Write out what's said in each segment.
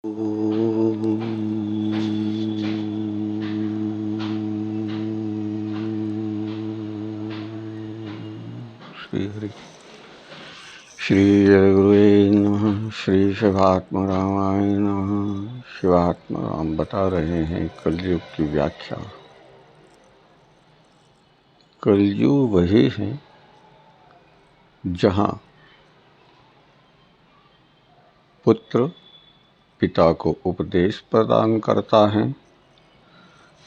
ओम श्री हरि श्री जय गुरुवे नमः। श्री शिवात्म रामाय नमः। शिवात्म राम बता रहे हैं कलयुग की व्याख्या। कलयुग वही है जहाँ पुत्र पिता को उपदेश प्रदान करता है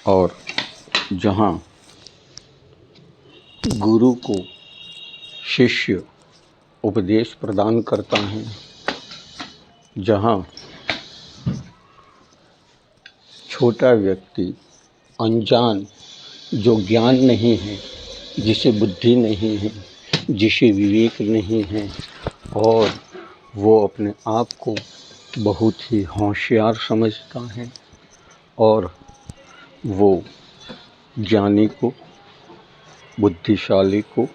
और जहाँ गुरु को शिष्य उपदेश प्रदान करता है, जहाँ छोटा व्यक्ति अनजान जो ज्ञान नहीं है, जिसे बुद्धि नहीं है, जिसे विवेक नहीं है और वो अपने आप को बहुत ही होशियार समझता है और वो ज्ञानी को, बुद्धिशाली को,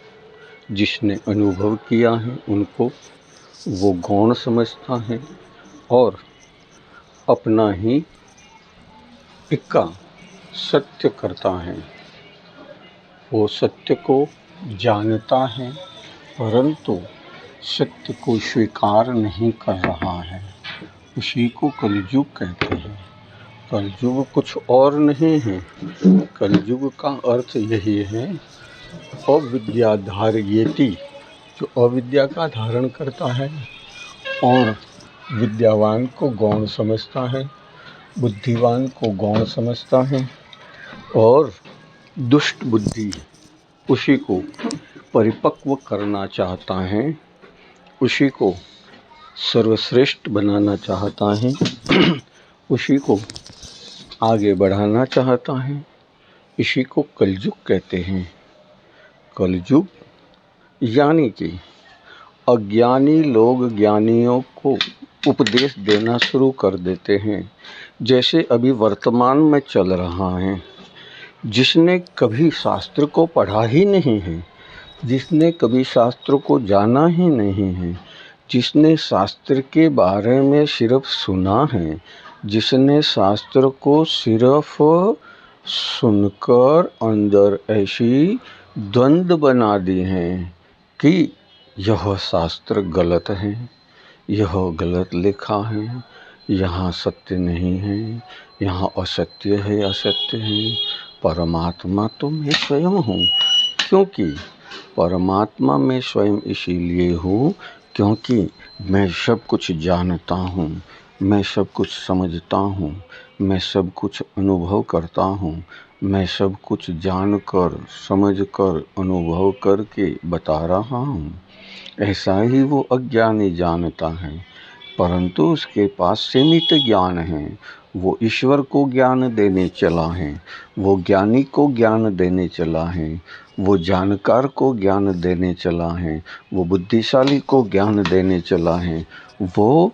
जिसने अनुभव किया है उनको वो गौण समझता है और अपना ही इक्का सत्य करता है। वो सत्य को जानता है परंतु सत्य को स्वीकार नहीं कर रहा है। उसी को कलयुग कहते हैं। कलयुग कुछ और नहीं है। कलयुग का अर्थ यही है अविद्याधारयेति, जो अविद्या का धारण करता है और विद्यावान को गौण समझता है, बुद्धिवान को गौण समझता है और दुष्ट बुद्धि उसी को परिपक्व करना चाहता है, उसी को सर्वश्रेष्ठ बनाना चाहता है, उसी को आगे बढ़ाना चाहता है। इसी को कलयुग कहते हैं। कलयुग यानी कि अज्ञानी लोग ज्ञानियों को उपदेश देना शुरू कर देते हैं। जैसे अभी वर्तमान में चल रहा है। जिसने कभी शास्त्र को पढ़ा ही नहीं है, जिसने कभी शास्त्र को जाना ही नहीं है, जिसने शास्त्र के बारे में सिर्फ सुना है, जिसने शास्त्र को सिर्फ सुनकर अंदर ऐसी द्वंद्व बना दी हैं कि यह शास्त्र गलत है, यह गलत लिखा है, यहाँ सत्य नहीं है, यहाँ असत्य है, असत्य है। परमात्मा तो मैं स्वयं हूँ, क्योंकि परमात्मा मैं स्वयं इसीलिए हूँ क्योंकि मैं सब कुछ जानता हूँ, मैं सब कुछ समझता हूँ, मैं सब कुछ अनुभव करता हूँ, मैं सब कुछ जानकर समझकर अनुभव करके बता रहा हूँ। ऐसा ही वो अज्ञानी जानता है परंतु उसके पास सीमित ज्ञान है। वो ईश्वर को ज्ञान देने चला है, वो ज्ञानी को ज्ञान देने चला है, वो जानकार को ज्ञान देने चला है, वो बुद्धिशाली को ज्ञान देने चला है। वो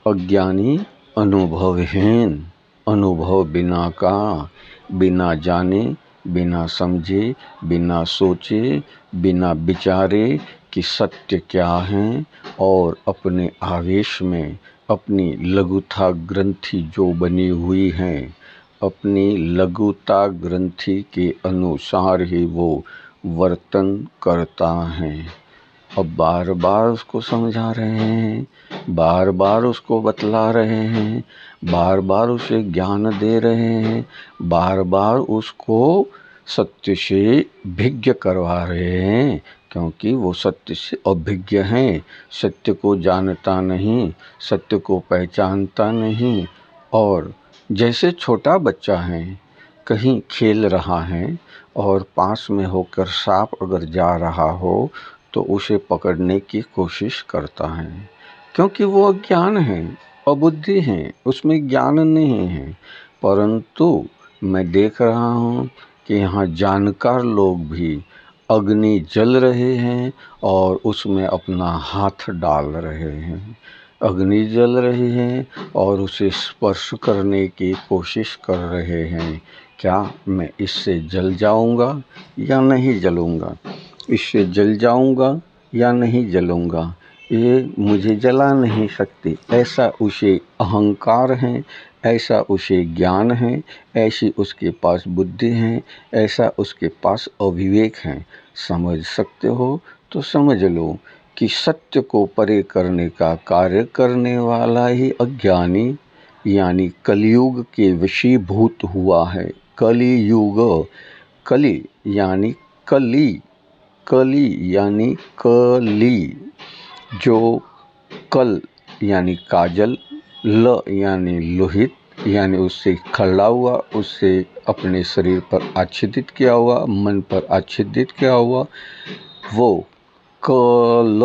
अज्ञानी अनुभवहीन, अनुभव बिना का, बिना जाने, बिना समझे, बिना सोचे, बिना विचारे कि सत्य क्या है और अपने आवेश में अपनी लघुता ग्रंथि जो बनी हुई है, अपनी लघुता ग्रंथि के अनुसार ही वो वर्तन करता है। अब बार बार उसको समझा रहे हैं, बार बार उसको बतला रहे हैं, बार बार उसे ज्ञान दे रहे हैं, बार बार उसको सत्य से भिज्ञ करवा रहे हैं क्योंकि वो सत्य से अभिज्ञ हैं, सत्य को जानता नहीं, सत्य को पहचानता नहीं। और जैसे छोटा बच्चा है, कहीं खेल रहा है और पास में होकर सांप अगर जा रहा हो तो उसे पकड़ने की कोशिश करता है क्योंकि वो अज्ञान है, अबुद्धि है, उसमें ज्ञान नहीं है। परंतु मैं देख रहा हूँ कि यहाँ जानकार लोग भी अग्नि जल रहे हैं और उसमें अपना हाथ डाल रहे हैं। अग्नि जल रही है और उसे स्पर्श करने की कोशिश कर रहे हैं। क्या मैं इससे जल जाऊंगा या नहीं जलूंगा? इससे जल जाऊंगा या नहीं जलूंगा? ये मुझे जला नहीं सकती, ऐसा उसे अहंकार है, ऐसा उसे ज्ञान है, ऐसी उसके पास बुद्धि है, ऐसा उसके पास अविवेक है। समझ सकते हो तो समझ लो कि सत्य को परे करने का कार्य करने वाला ही अज्ञानी यानी कलयुग के वशीभूत हुआ है। कलियुग, कली यानी कली, कली यानी कली, जो कल यानी काजल, ल यानी लोहित यानी उससे खड़ा हुआ, उससे अपने शरीर पर आच्छादित किया हुआ, मन पर आच्छादित किया हुआ, वो कल,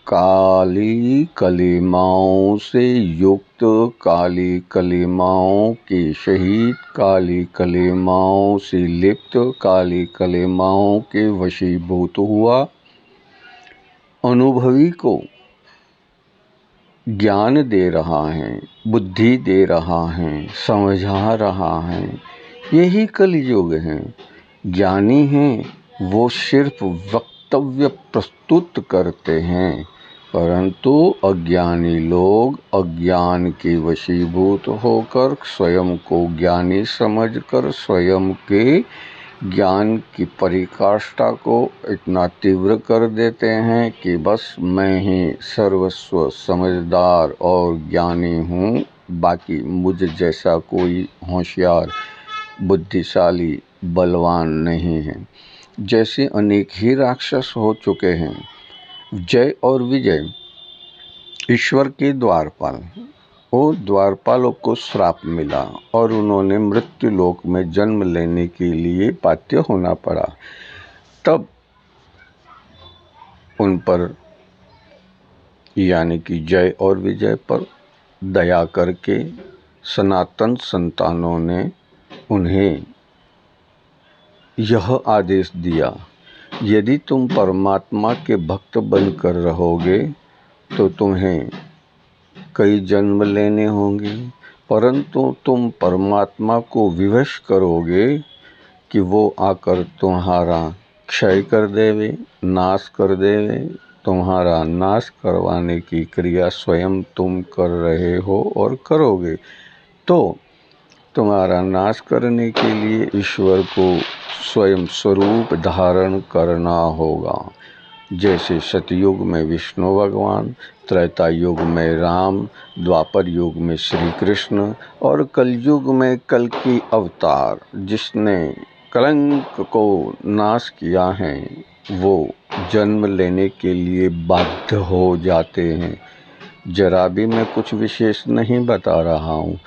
काली कलिमाओं से युक्त, काली कलिमाओं के शहीद, काली कलिमाओं से लिप्त, काली कलिमाओं के वशीभूत हुआ, अनुभवी को ज्ञान दे रहा है, बुद्धि दे रहा है, समझा रहा है। यही कलयुग है। ज्ञानी हैं वो सिर्फ वक्तव्य प्रस्तुत करते हैं, परंतु अज्ञानी लोग अज्ञान के वशीभूत होकर स्वयं को ज्ञानी समझकर स्वयं के ज्ञान की पराकाष्ठा को इतना तीव्र कर देते हैं कि बस मैं ही सर्वस्व समझदार और ज्ञानी हूँ, बाकी मुझ जैसा कोई होशियार, बुद्धिशाली, बलवान नहीं है। जैसे अनेक ही राक्षस हो चुके हैं। जय और विजय ईश्वर के द्वारपाल, वो द्वारपालों को श्राप मिला और उन्होंने मृत्यु लोक में जन्म लेने के लिए बाध्य होना पड़ा। तब उन पर यानी कि जय और विजय पर दया करके सनातन संतानों ने उन्हें यह आदेश दिया, यदि तुम परमात्मा के भक्त बनकर रहोगे तो तुम्हें कई जन्म लेने होंगे, परंतु तुम परमात्मा को विवश करोगे कि वो आकर तुम्हारा क्षय कर देवे, नाश कर देवे। तुम्हारा नाश करवाने की क्रिया स्वयं तुम कर रहे हो और करोगे, तो तुम्हारा नाश करने के लिए ईश्वर को स्वयं स्वरूप धारण करना होगा। जैसे सतयुग में विष्णु भगवान, त्रेता युग में राम, द्वापर युग में श्री कृष्ण और कलयुग में कल्कि अवतार जिसने कलंक को नाश किया है, वो जन्म लेने के लिए बाध्य हो जाते हैं। जरा भी मैं कुछ विशेष नहीं बता रहा हूँ,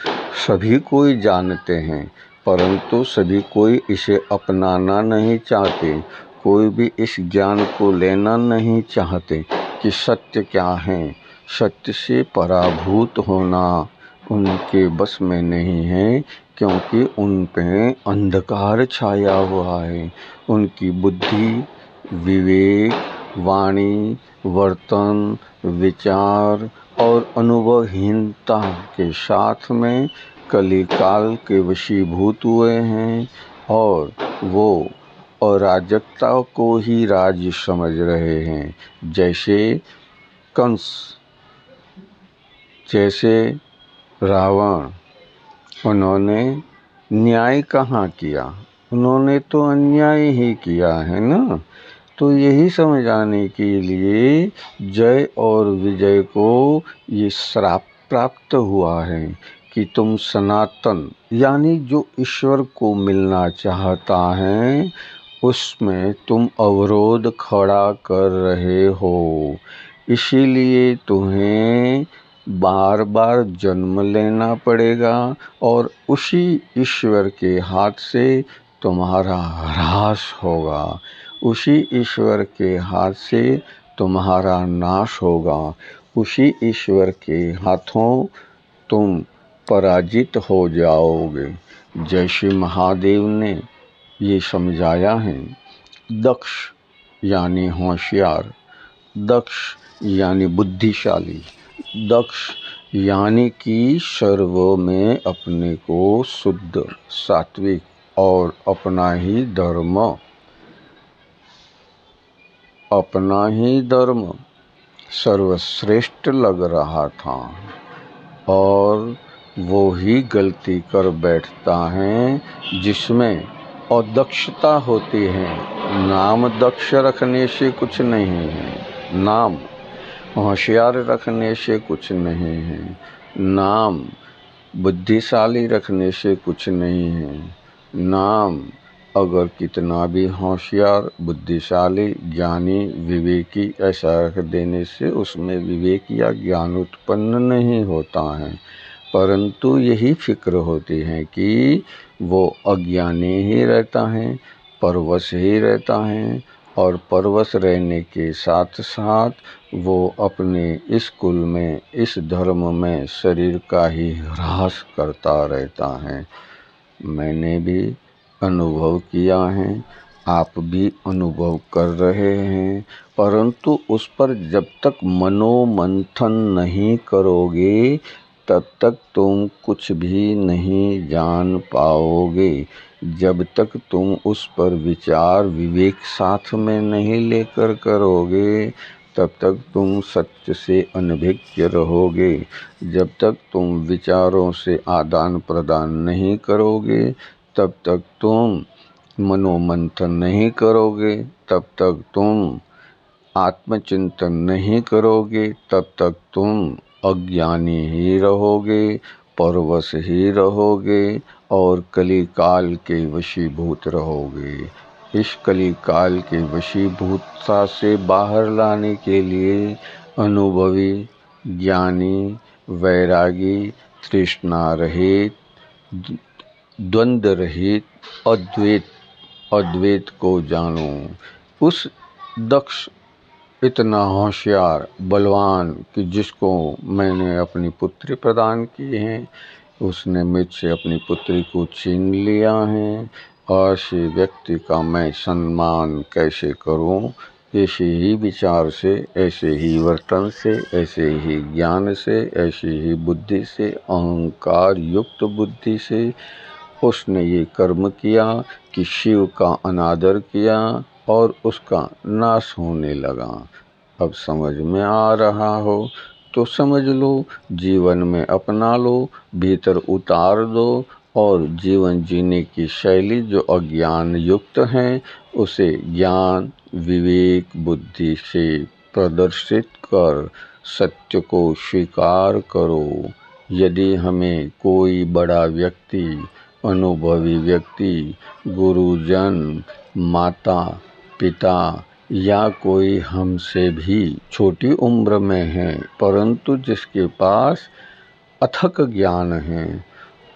सभी कोई जानते हैं, परंतु सभी कोई इसे अपनाना नहीं चाहते। कोई भी इस ज्ञान को लेना नहीं चाहते कि सत्य क्या है। सत्य से पराभूत होना उनके बस में नहीं है, क्योंकि उन पे अंधकार छाया हुआ है। उनकी बुद्धि, विवेक, वाणी, वर्तन, विचार और अनुभवहीनता के साथ में कलिकाल के वशीभूत हुए हैं और वो अराजकता को ही राज्य समझ रहे हैं। जैसे कंस, जैसे रावण, उन्होंने न्याय कहाँ किया, उन्होंने तो अन्याय ही किया है ना। तो यही समझाने के लिए जय और विजय को ये श्राप प्राप्त हुआ है कि तुम सनातन यानी जो ईश्वर को मिलना चाहता है उसमें तुम अवरोध खड़ा कर रहे हो। इसीलिए तुम्हें बार बार जन्म लेना पड़ेगा और उसी ईश्वर के हाथ से तुम्हारा ह्रास होगा, उसी ईश्वर के हाथ से तुम्हारा नाश होगा, उसी ईश्वर के हाथों तुम पराजित हो जाओगे। जैसे महादेव ने ये समझाया है। दक्ष यानी होशियार, दक्ष यानी बुद्धिशाली, दक्ष यानी कि सर्व में अपने को शुद्ध, सात्विक और अपना ही धर्म सर्वश्रेष्ठ लग रहा था और वो ही गलती कर बैठता है जिसमें अदक्षता होती है। नाम दक्ष रखने से कुछ नहीं है, नाम होशियार रखने से कुछ नहीं है, नाम बुद्धिशाली रखने से कुछ नहीं है। नाम अगर कितना भी होशियार, बुद्धिशाली, ज्ञानी, विवेकी ऐसा रख देने से उसमें विवेक या ज्ञान उत्पन्न नहीं होता है, परंतु यही फिक्र होती है कि वो अज्ञानी ही रहता है, परवश ही रहता है और परवश रहने के साथ साथ वो अपने इस कुल में, इस धर्म में शरीर का ही ह्रास करता रहता है। मैंने भी अनुभव किया है, आप भी अनुभव कर रहे हैं, परंतु उस पर जब तक मनोमंथन नहीं करोगे तब तक तुम कुछ भी नहीं जान पाओगे। जब तक तुम उस पर विचार विवेक साथ में नहीं लेकर करोगे तब तक तुम सत्य से अनभिज्ञ रहोगे। जब तक तुम विचारों से आदान प्रदान नहीं करोगे तब तक तुम मनोमंथन नहीं करोगे, तब तक तुम आत्मचिंतन नहीं करोगे, तब तक तुम अज्ञानी ही रहोगे, परवश ही रहोगे और कली काल के वशीभूत रहोगे। इस कली काल के वशीभूतता से बाहर लाने के लिए अनुभवी, ज्ञानी, वैरागी, तृष्णा रहित, द्वंद्व रहित अद्वैत को जानो। उस दक्ष इतना होशियार, बलवान कि जिसको मैंने अपनी पुत्री प्रदान की है, उसने मुझसे अपनी पुत्री को छीन लिया है। ऐसे व्यक्ति का मैं सम्मान कैसे करूं? ऐसे ही विचार से, ऐसे ही वर्तन से, ऐसे ही ज्ञान से, ऐसे ही बुद्धि से, अहंकार युक्त बुद्धि से उसने ये कर्म किया कि शिव का अनादर किया और उसका नाश होने लगा। अब समझ में आ रहा हो तो समझ लो, जीवन में अपना लो, भीतर उतार दो और जीवन जीने की शैली जो अज्ञान युक्त है उसे ज्ञान, विवेक, बुद्धि से प्रदर्शित कर सत्य को स्वीकार करो। यदि हमें कोई बड़ा व्यक्ति, अनुभवी व्यक्ति, गुरुजन, माता पिता या कोई हमसे भी छोटी उम्र में है परंतु जिसके पास अथक ज्ञान है,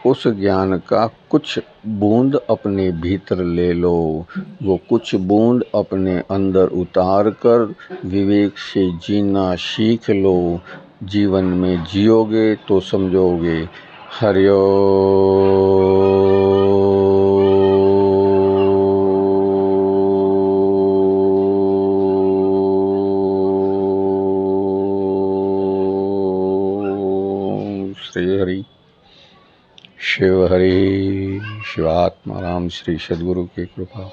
उस ज्ञान का कुछ बूंद अपने भीतर ले लो, वो कुछ बूंद अपने अंदर उतार कर विवेक से जीना सीख लो। जीवन में जियोगे तो समझोगे। हरिओम। श्री हरि, शिव हरि, शिवात्मा राम श्री सद्गुरु की कृपा।